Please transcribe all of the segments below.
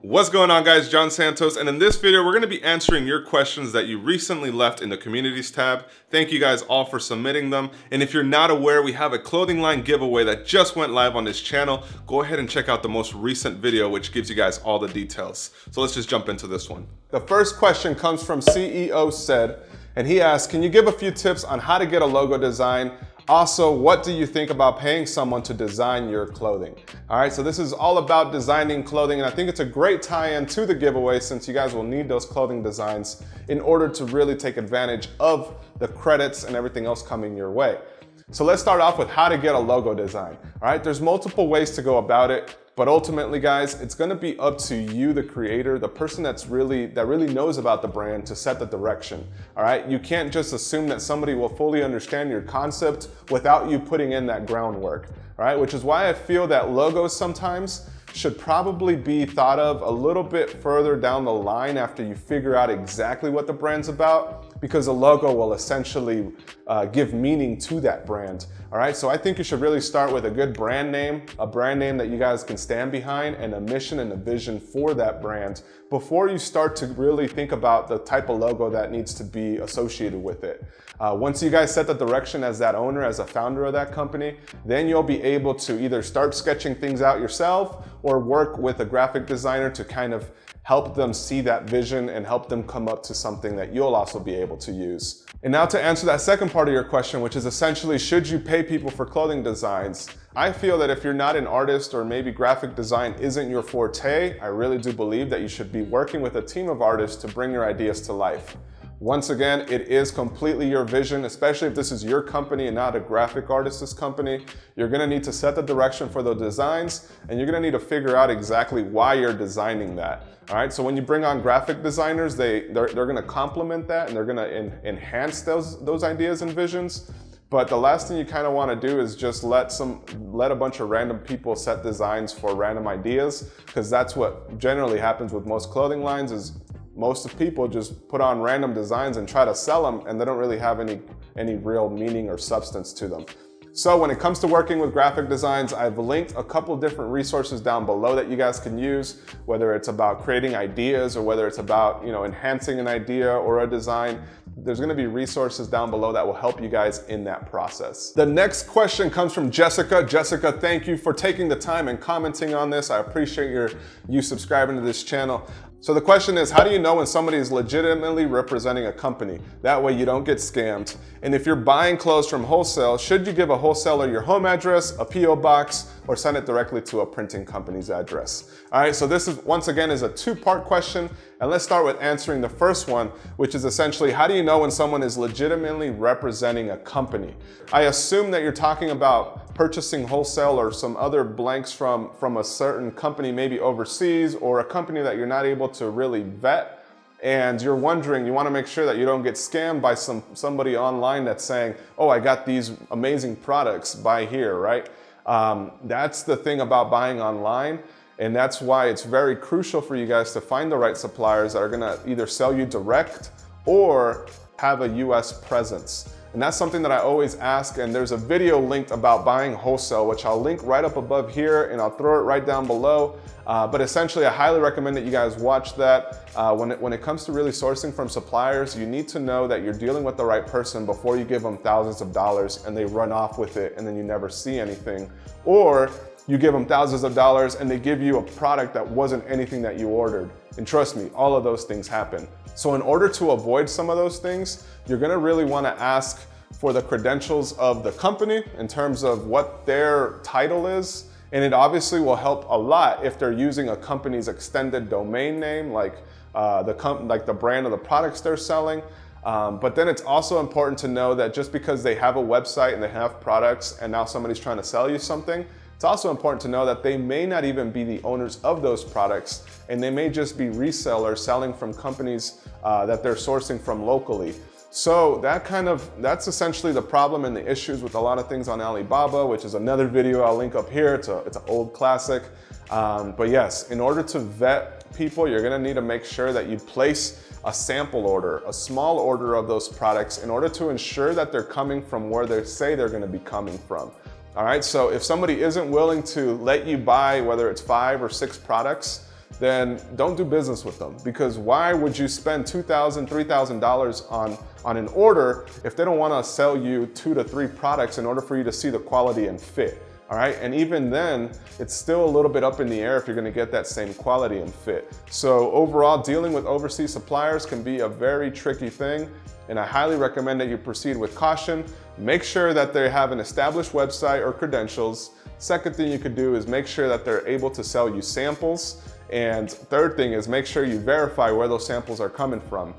What's going on, guys? John Santos, and in this video we're going to be answering your questions that you recently left in the communities tab. Thank you guys all for submitting them, and if you're not aware, we have a clothing line giveaway that just went live on this channel. Go ahead and check out the most recent video, which gives you guys all the details. So let's just jump into this one. The first question comes from CEO Said, and he asks, can you give a few tips on how to get a logo design? Also, what do you think about paying someone to design your clothing? All right, so this is all about designing clothing, and I think it's a great tie-in to the giveaway since you guys will need those clothing designs in order to really take advantage of the credits and everything else coming your way. So let's start off with how to get a logo design. All right, there's multiple ways to go about it, but ultimately, guys, it's gonna be up to you, the creator, the person that really knows about the brand, to set the direction. All right, you can't just assume that somebody will fully understand your concept without you putting in that groundwork. All right, which is why I feel that logos sometimes should probably be thought of a little bit further down the line after you figure out exactly what the brand's about, because the logo will essentially give meaning to that brand. All right, so I think you should really start with a good brand name, a brand name that you guys can stand behind, and a mission and a vision for that brand before you start to really think about the type of logo that needs to be associated with it. Once you guys set the direction as that owner, as a founder of that company, then you'll be able to either start sketching things out yourself or work with a graphic designer to kind of help them see that vision and help them come up to something that you'll also be able to use. And now to answer that second part of your question, which is essentially, should you pay people for clothing designs? I feel that if you're not an artist, or maybe graphic design isn't your forte, I really do believe that you should be working with a team of artists to bring your ideas to life. Once again, it is completely your vision, especially if this is your company and not a graphic artist's company. You're gonna need to set the direction for the designs, and you're gonna need to figure out exactly why you're designing that. All right, so when you bring on graphic designers, they're gonna complement that, and they're gonna enhance those ideas and visions. But the last thing you kind of want to do is just let a bunch of random people set designs for random ideas, because that's what generally happens with most clothing lines. Is most people just put on random designs and try to sell them, and they don't really have any real meaning or substance to them. So when it comes to working with graphic designs, I've linked a couple different resources down below that you guys can use, whether it's about creating ideas or whether it's about, enhancing an idea or a design. There's gonna be resources down below that will help you guys in that process. The next question comes from Jessica. Jessica, thank you for taking the time and commenting on this. I appreciate you subscribing to this channel. So the question is, how do you know when somebody is legitimately representing a company? That way you don't get scammed. And if you're buying clothes from wholesale, should you give a wholesaler your home address, a PO box, or send it directly to a printing company's address? All right, so this is, once again, is a two-part question. And let's start with answering the first one, which is essentially, how do you know when someone is legitimately representing a company? I assume that you're talking about purchasing wholesale or some other blanks from a certain company, maybe overseas, or a company that you're not able to really vet. And you're wondering, you want to make sure that you don't get scammed by somebody online that's saying, oh, I got these amazing products, buy here, right? That's the thing about buying online. And that's why it's very crucial for you guys to find the right suppliers that are gonna either sell you direct or have a US presence. And that's something that I always ask, and there's a video linked about buying wholesale, which I'll link right up above here, and I'll throw it right down below. But essentially, I highly recommend that you guys watch that. When it comes to really sourcing from suppliers, you need to know that you're dealing with the right person before you give them thousands of dollars and they run off with it and then you never see anything. Or you give them thousands of dollars and they give you a product that wasn't anything that you ordered. And trust me, all of those things happen. So in order to avoid some of those things, you're gonna really wanna ask for the credentials of the company in terms of what their title is. And it obviously will help a lot if they're using a company's extended domain name, like the brand of the products they're selling. But then it's also important to know that just because they have a website and they have products and now somebody's trying to sell you something, it's also important to know that they may not even be the owners of those products, and they may just be resellers selling from companies that they're sourcing from locally. So that's essentially the problem and the issues with a lot of things on Alibaba, which is another video I'll link up here. It's an old classic. But yes, in order to vet people, you're gonna need to make sure that you place a sample order, a small order of those products in order to ensure that they're coming from where they say they're gonna be coming from. All right, so if somebody isn't willing to let you buy, whether it's 5 or 6 products, then don't do business with them. Because why would you spend $2,000, $3,000 on an order if they don't want to sell you 2 to 3 products in order for you to see the quality and fit? All right, and even then, it's still a little bit up in the air if you're gonna get that same quality and fit. So overall, dealing with overseas suppliers can be a very tricky thing, and I highly recommend that you proceed with caution. Make sure that they have an established website or credentials. Second thing you could do is make sure that they're able to sell you samples. And third thing is make sure you verify where those samples are coming from.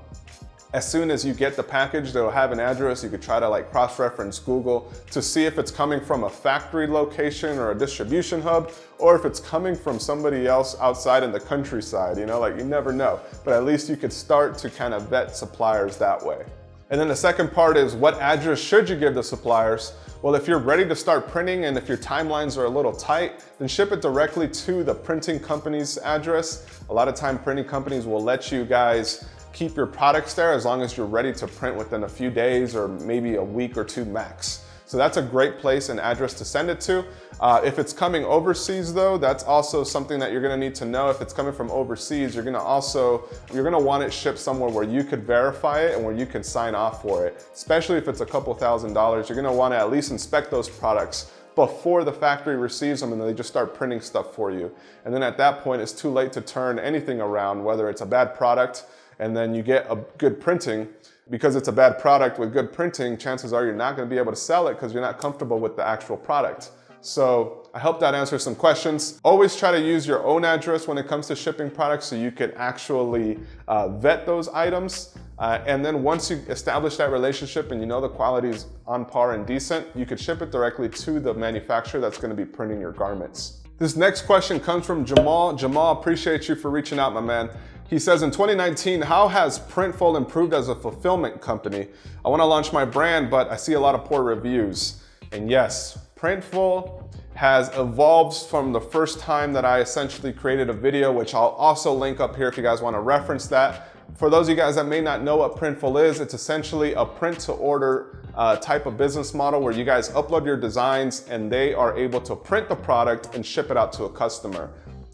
As soon as you get the package, they'll have an address. You could try to like cross-reference Google to see if it's coming from a factory location or a distribution hub, or if it's coming from somebody else outside in the countryside, you know, like you never know. But at least you could start to kind of vet suppliers that way. And then the second part is, what address should you give the suppliers? Well, if you're ready to start printing and if your timelines are a little tight, then ship it directly to the printing company's address. A lot of time printing companies will let you guys keep your products there as long as you're ready to print within a few days or maybe a week or 2 max. So that's a great place and address to send it to. If it's coming overseas though, that's also something that you're gonna need to know. If it's coming from overseas, you're gonna want it shipped somewhere where you could verify it and where you can sign off for it. Especially if it's a couple $1,000s, you're gonna wanna at least inspect those products before the factory receives them and they just start printing stuff for you. And then at that point, it's too late to turn anything around, whether it's a bad product and then you get a good printing. Because it's a bad product with good printing, chances are you're not gonna be able to sell it because you're not comfortable with the actual product. So I hope that answers some questions. Always try to use your own address when it comes to shipping products so you can actually vet those items. And then once you establish that relationship and you know the quality is on par and decent, you could ship it directly to the manufacturer that's gonna be printing your garments. This next question comes from Jamal. Jamal, appreciate you for reaching out, my man. He says, in 2019, how has Printful improved as a fulfillment company? I want to launch my brand, but I see a lot of poor reviews. And yes, Printful has evolved from the first time that I essentially created a video, which I'll also link up here if you guys want to reference that. For those of you guys that may not know what Printful is, it's essentially a print to order type of business model where you guys upload your designs and they are able to print the product and ship it out to a customer.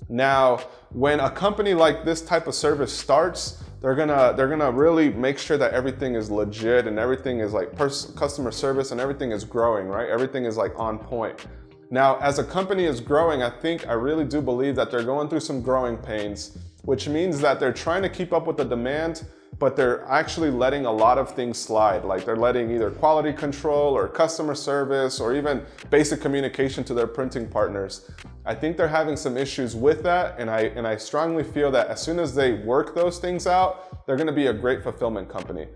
Now, when a company like this type of service starts, they're gonna really make sure that everything is legit and everything is like customer service and everything is growing, right? Everything is like on point. Now, as a company is growing, I really do believe that they're going through some growing pains, which means that they're trying to keep up with the demand, but they're actually letting a lot of things slide. Like they're letting either quality control or customer service or even basic communication to their printing partners. I think they're having some issues with that, and I strongly feel that as soon as they work those things out, they're gonna be a great fulfillment company.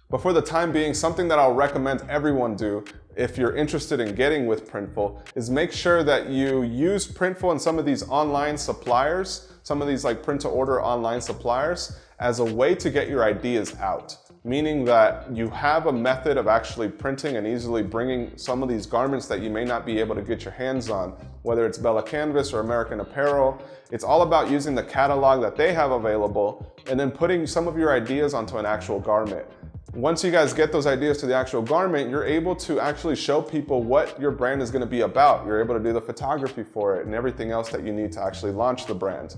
But for the time being, something that I'll recommend everyone do if you're interested in getting with Printful is make sure that you use Printful and some of these online suppliers, some of these like print to order online suppliers, as a way to get your ideas out. Meaning that you have a method of actually printing and easily bringing some of these garments that you may not be able to get your hands on, whether it's Bella Canvas or American Apparel. It's all about using the catalog that they have available and then putting some of your ideas onto an actual garment. Once you guys get those ideas to the actual garment, you're able to actually show people what your brand is going to be about. You're able to do the photography for it and everything else that you need to actually launch the brand.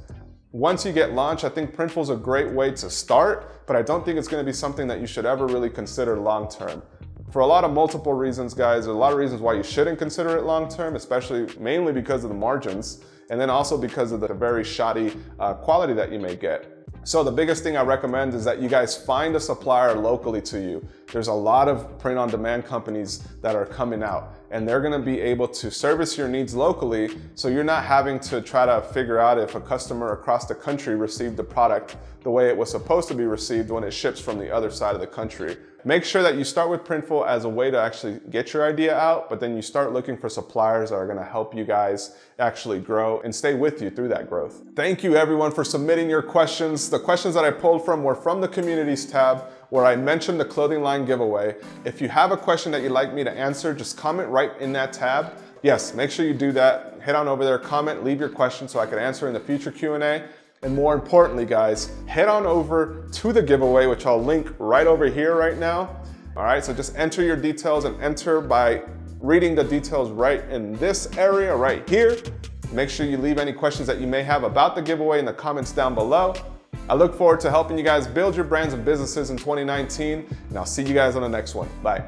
Once you get launched, I think Printful is a great way to start, but I don't think it's going to be something that you should ever really consider long-term. For a lot of multiple reasons, guys, there's a lot of reasons why you shouldn't consider it long-term, especially mainly because of the margins, and then also because of the very shoddy quality that you may get. So the biggest thing I recommend is that you guys find a supplier locally to you. There's a lot of print-on-demand companies that are coming out, and they're gonna be able to service your needs locally, so you're not having to try to figure out if a customer across the country received the product the way it was supposed to be received when it ships from the other side of the country. Make sure that you start with Printful as a way to actually get your idea out, but then you start looking for suppliers that are gonna help you guys actually grow and stay with you through that growth. Thank you everyone for submitting your questions. The questions that I pulled from were from the communities tab, where I mentioned the clothing line giveaway. If you have a question that you'd like me to answer, just comment right in that tab. Yes, make sure you do that. Head on over there, comment, leave your question so I can answer in the future Q&A. And more importantly, guys, head on over to the giveaway, which I'll link right over here right now. All right, so just enter your details and enter by reading the details right in this area right here. Make sure you leave any questions that you may have about the giveaway in the comments down below. I look forward to helping you guys build your brands and businesses in 2019, and I'll see you guys on the next one. Bye.